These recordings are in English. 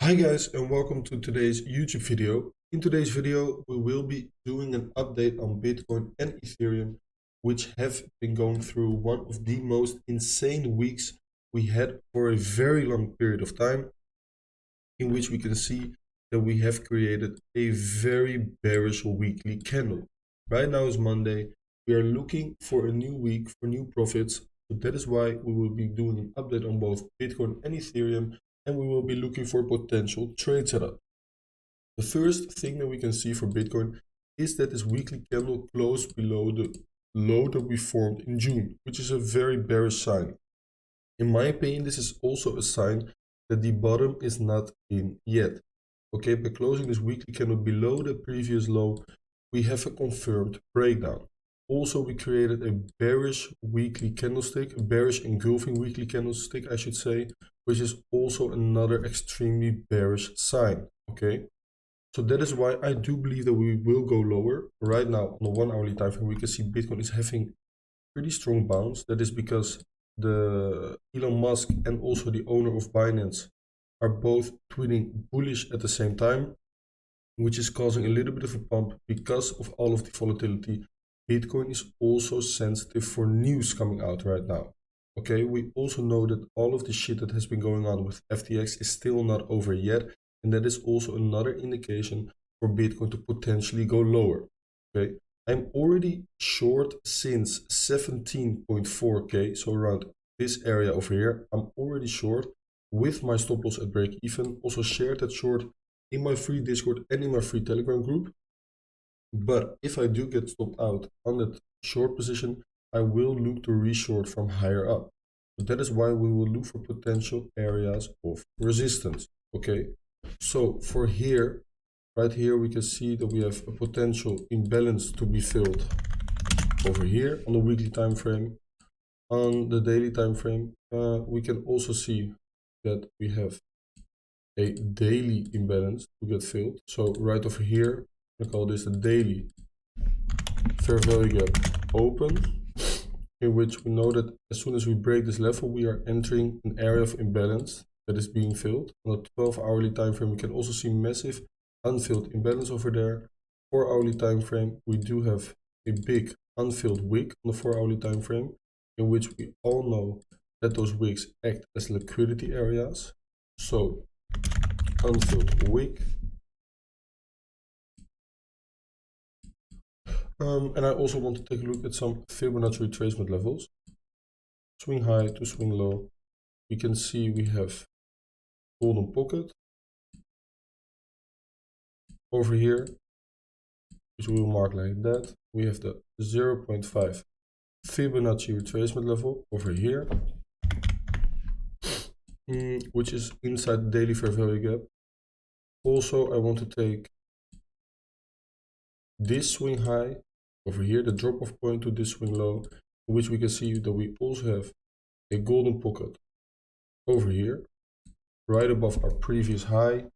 Hi guys, and welcome to today's YouTube video. In today's video we will be doing an update on Bitcoin and Ethereum, which have been going through one of the most insane weeks we had for a very long period of time, in which we can see that we have created a very bearish weekly candle. Right now is Monday. We are looking for a new week for new profits. So that is why we will be doing an update on both Bitcoin and Ethereum, and we will be looking for potential trade setup. The first thing that we can see for Bitcoin is that this weekly candle closed below the low that we formed in June, which is a very bearish sign. In my opinion, this is also a sign that the bottom is not in yet. Okay, by closing this weekly candle below the previous low, we have a confirmed breakdown. Also, we created a bearish weekly candlestick, a bearish engulfing weekly candlestick, I should say, which is also another extremely bearish sign. Okay, so that is why I do believe that we will go lower. Right now, on the 1 hourly time frame, we can see Bitcoin is having pretty strong bounce. That is because the Elon Musk and also the owner of Binance are both tweeting bullish at the same time, which is causing a little bit of a pump because of all of the volatility. Bitcoin is also sensitive for news coming out right now. Okay, we also know that all of the shit that has been going on with FTX is still not over yet, and that is also another indication for Bitcoin to potentially go lower. Okay, I'm already short since 17.4k, so around this area over here. I'm already short with my stop loss at break even. Also shared that short in my free Discord and in my free Telegram group. But if I do get stopped out on that short position, I will look to reshort from higher up. So that is why we will look for potential areas of resistance. Okay, so for here, right here, we can see that we have a potential imbalance to be filled over here on the weekly time frame. On the daily time frame, we can also see that we have a daily imbalance to get filled. So right over here, I call this a daily fair value gap open, in which we know that as soon as we break this level, we are entering an area of imbalance that is being filled. On the 12-hourly time frame, we can also see massive unfilled imbalance over there. 4-hourly time frame, we do have a big unfilled wick on the 4-hourly time frame, in which we all know that those wicks act as liquidity areas. So unfilled wick. And I also want to take a look at some Fibonacci retracement levels. Swing high to swing low. We can see we have golden pocket over here, which we will mark like that. We have the 0.5 Fibonacci retracement level over here, which is inside the daily fair value gap. Also, I want to take this swing high over here, the drop off point to this swing low, in which we can see that we also have a golden pocket over here, right above our previous high.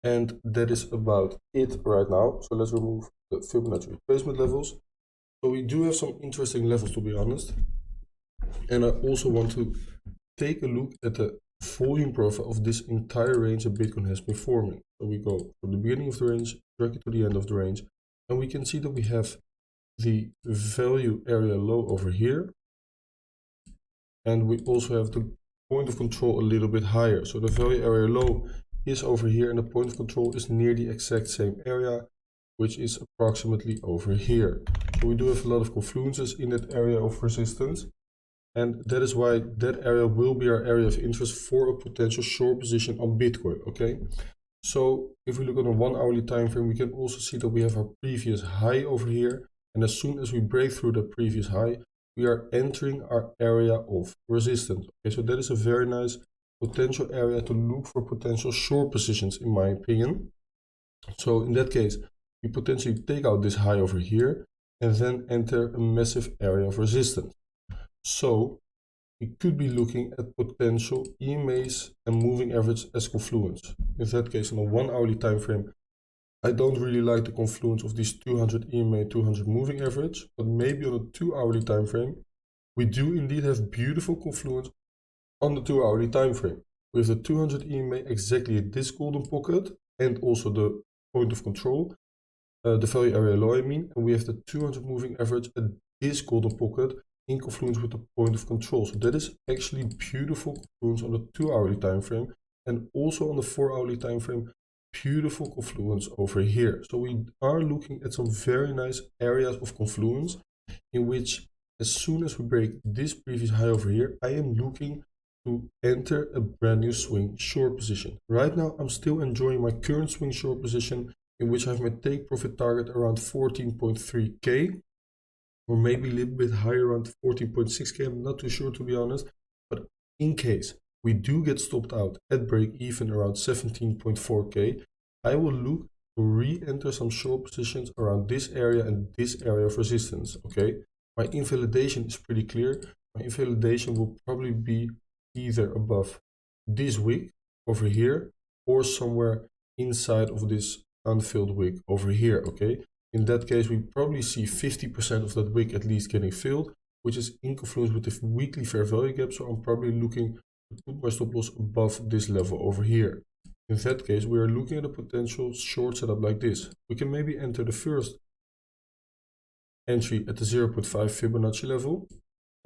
And that is about it right now. So let's remove the Fibonacci retracement levels. So we do have some interesting levels, to be honest. And I also want to take a look at the volume profile of this entire range that Bitcoin has been forming. So we go from the beginning of the range, drag it to the end of the range, and we can see that we have the value area low over here, and we also have the point of control a little bit higher. So the value area low is over here, and the point of control is near the exact same area, which is approximately over here. So we do have a lot of confluences in that area of resistance, and that is why that area will be our area of interest for a potential short position on Bitcoin. Okay, so if we look at a 1 hourly time frame, we can also see that we have our previous high over here, and as soon as we break through the previous high, we are entering our area of resistance. Okay, so that is a very nice potential area to look for potential short positions, in my opinion. So in that case, we potentially take out this high over here and then enter a massive area of resistance. So we could be looking at potential EMAs and moving average as confluence. In that case, on a 1 hourly time frame, I don't really like the confluence of these 200 EMA, 200 moving average, but maybe on a 2 hourly time frame, we do indeed have beautiful confluence on the 2 hourly time frame. We have the 200 EMA exactly at this golden pocket and also the point of control, the value area low I mean, and we have the 200 moving average at this golden pocket in confluence with the point of control. So that is actually beautiful confluence on the 2-hourly time frame, and also on the 4-hourly time frame, beautiful confluence over here. So we are looking at some very nice areas of confluence in which, as soon as we break this previous high over here, I am looking to enter a brand new swing short position. Right now, I'm still enjoying my current swing short position, in which I have my take profit target around 14.3k, or maybe a little bit higher around 14.6k. I'm not too sure, to be honest. But in case we do get stopped out at break even around 17.4k, I will look to re-enter some short positions around this area and this area of resistance. Okay, my invalidation is pretty clear. My invalidation will probably be either above this wick over here or somewhere inside of this unfilled wick over here. Okay, in that case we probably see 50% of that wick at least getting filled, which is in confluence with the weekly fair value gap. So I'm probably looking to put my stop loss above this level over here. In that case, we are looking at a potential short setup like this. We can maybe enter the first entry at the 0.5 Fibonacci level,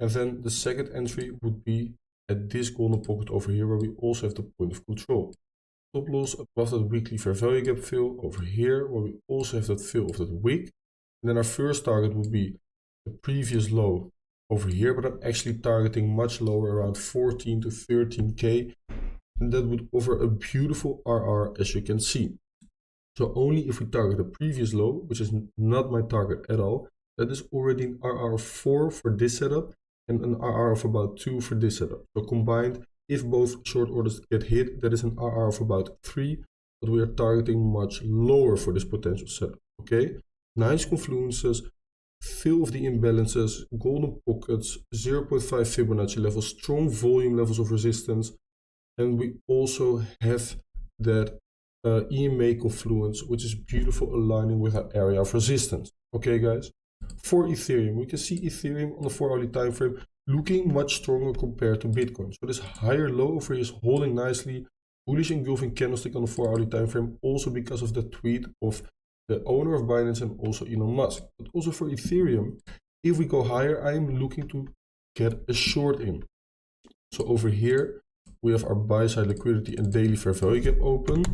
and then the second entry would be at this golden pocket over here, where we also have the point of control. Stop loss above that weekly fair value gap fill over here, where we also have that fill of that wick. And then our first target would be the previous low over here, but I'm actually targeting much lower, around 14 to 13k, and that would offer a beautiful RR, as you can see. So only if we target the previous low, which is not my target at all, that is already an RR of 4 for this setup and an RR of about 2 for this setup. So combined, if both short orders get hit, that is an RR of about 3, but we are targeting much lower for this potential setup. Okay, nice confluences, fill of the imbalances, golden pockets, 0.5 Fibonacci levels, strong volume levels of resistance, and we also have that EMA confluence, which is beautiful, aligning with our area of resistance. Okay, guys. For Ethereum, we can see Ethereum on the 4-hourly time frame looking much stronger compared to Bitcoin. So this higher low over here is holding nicely, bullish engulfing candlestick on the 4-hourly time frame, also because of the tweet of the owner of Binance and also Elon Musk. But also for Ethereum, if we go higher, I am looking to get a short in. So over here, we have our buy side liquidity and daily fair value gap open.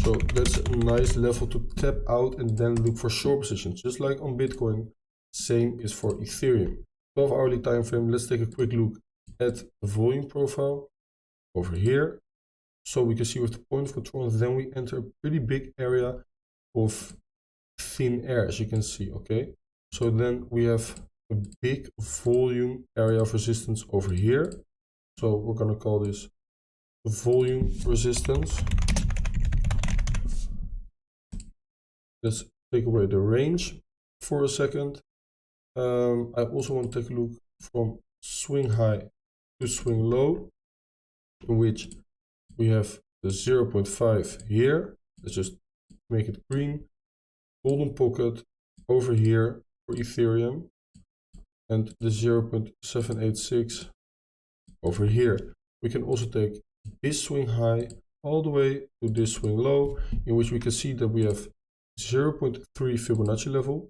So that's a nice level to tap out and then look for short positions, just like on Bitcoin. Same is for Ethereum. 12-hourly time frame. Let's take a quick look at the volume profile over here. So we can see with the point of control, and then we enter a pretty big area of thin air, as you can see. Okay, so then we have a big volume area of resistance over here. So we're going to call this volume resistance. Let's take away the range for a second. I also want to take a look from swing high to swing low, in which we have the 0.5 here. Let's just make it green. Golden pocket over here for Ethereum, and the 0.786 over here. We can also take this swing high all the way to this swing low, in which we can see that we have 0.3 Fibonacci level,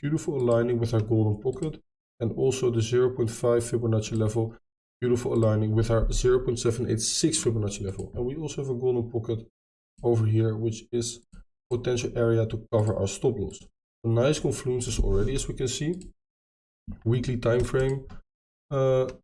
beautiful aligning with our golden pocket, and also the 0.5 Fibonacci level, beautiful aligning with our 0.786 Fibonacci level. And we also have a golden pocket over here, which is potential area to cover our stop loss. So nice confluences already, as we can see. Weekly time frame,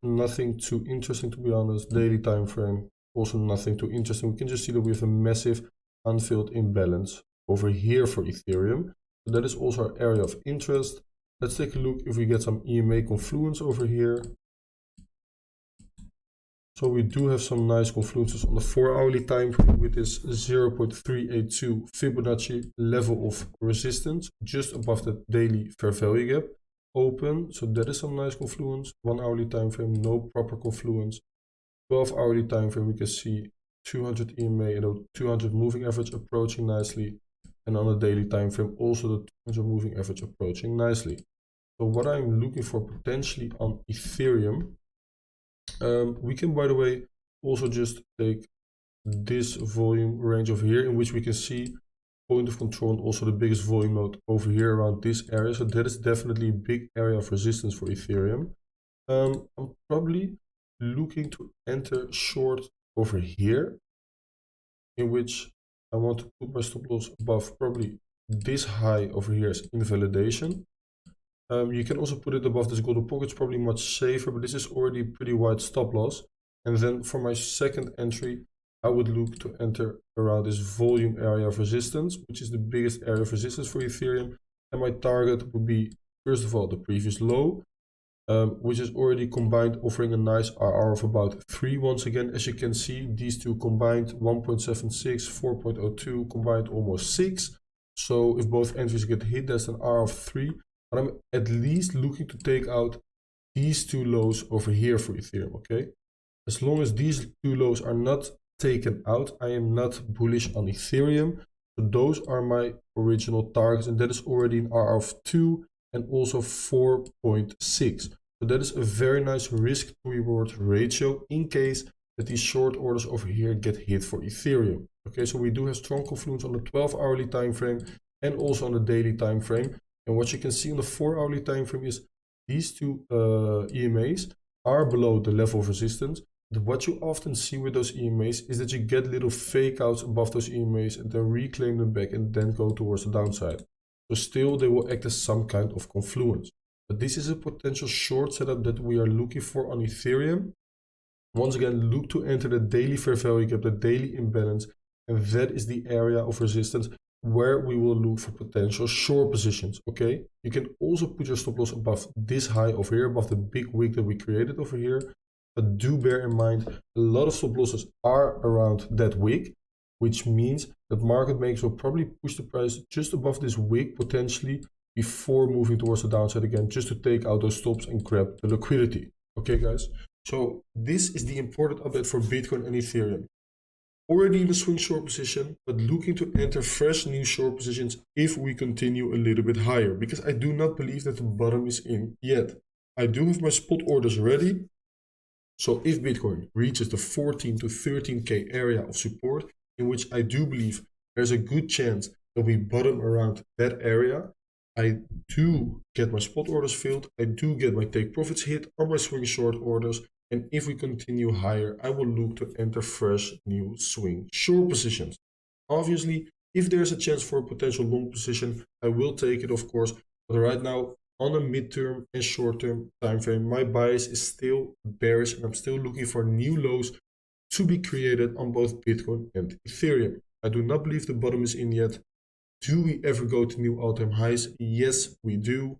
nothing too interesting, to be honest. Daily time frame, also nothing too interesting. We can just see that we have a massive unfilled imbalance over here for Ethereum. So that is also our area of interest. Let's take a look if we get some EMA confluence over here. So we do have some nice confluences on the 4-hourly time frame with this 0.382 Fibonacci level of resistance just above the daily fair value gap open. So that is some nice confluence. 1-hourly time frame, no proper confluence. 12-hourly time frame, we can see 200 EMA and a 200 moving average approaching nicely. And on the daily time frame, also the 200 moving average approaching nicely. So what I'm looking for potentially on Ethereum, we can, by the way, also just take this volume range over here, in which we can see point of control and also the biggest volume node over here around this area. So that is definitely a big area of resistance for Ethereum. I'm probably looking to enter short over here, in which I want to put my stop loss above probably this high over here as invalidation. You can also put it above this golden pocket, it's probably much safer, but this is already a pretty wide stop loss. And then for my second entry, I would look to enter around this volume area of resistance, which is the biggest area of resistance for Ethereum. And my target would be, first of all, the previous low, which is already combined, offering a nice RR of about 3. Once again, as you can see, these two combined 1.76, 4.02, combined almost 6. So if both entries get hit, that's an R of 3. But I'm at least looking to take out these two lows over here for Ethereum, okay? As long as these two lows are not taken out, I am not bullish on Ethereum. So those are my original targets, and that is already an R of 2 and also 4.6. So that is a very nice risk to reward ratio in case that these short orders over here get hit for Ethereum. Okay, so we do have strong confluence on the 12-hourly time frame and also on the daily time frame. And what you can see on the 4-hourly time frame is these two EMAs are below the level of resistance. But what you often see with those EMAs is that you get little fake outs above those EMAs and then reclaim them back and then go towards the downside. So still they will act as some kind of confluence. But this is a potential short setup that we are looking for on Ethereum. Once again, look to enter the daily fair value gap, the daily imbalance, and that is the area of resistance where we will look for potential short positions. Okay, you can also put your stop loss above this high over here, above the big wick that we created over here. But do bear in mind, a lot of stop losses are around that wick, which means that market makers will probably push the price just above this wick potentially before moving towards the downside again, just to take out those stops and grab the liquidity. Okay, guys. So this is the important update for Bitcoin and Ethereum. Already in a swing short position, but looking to enter fresh new short positions if we continue a little bit higher, because I do not believe that the bottom is in yet. I do have my spot orders ready. So if Bitcoin reaches the 14 to 13K area of support, in which I do believe there's a good chance that we bottom around that area, I do get my spot orders filled, I do get my take profits hit on my swing short orders, and if we continue higher, I will look to enter fresh new swing short positions. Obviously, if there's a chance for a potential long position, I will take it, of course, but right now, on a midterm and short-term time frame, my bias is still bearish, and I'm still looking for new lows to be created on both Bitcoin and Ethereum. I do not believe the bottom is in yet. Do we ever go to new all-time highs? Yes, we do.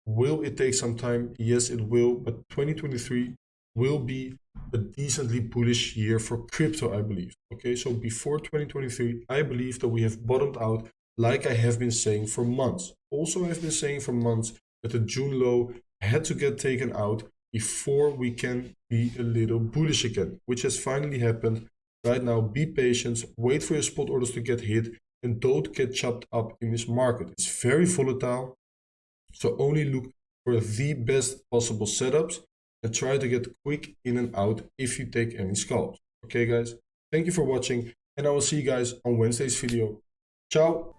Will it take some time? Yes, it will. But 2023 will be a decently bullish year for crypto, I believe. Okay, so before 2023, I believe that we have bottomed out, like I have been saying for months. Also, I've been saying for months that the June low had to get taken out before we can be a little bullish again, which has finally happened. Right now, be patient, wait for your spot orders to get hit, and don't get chopped up in this market. It's very volatile, so only look for the best possible setups and try to get quick in and out if you take any scalps. Okay, guys, thank you for watching, and I will see you guys on Wednesday's video. Ciao!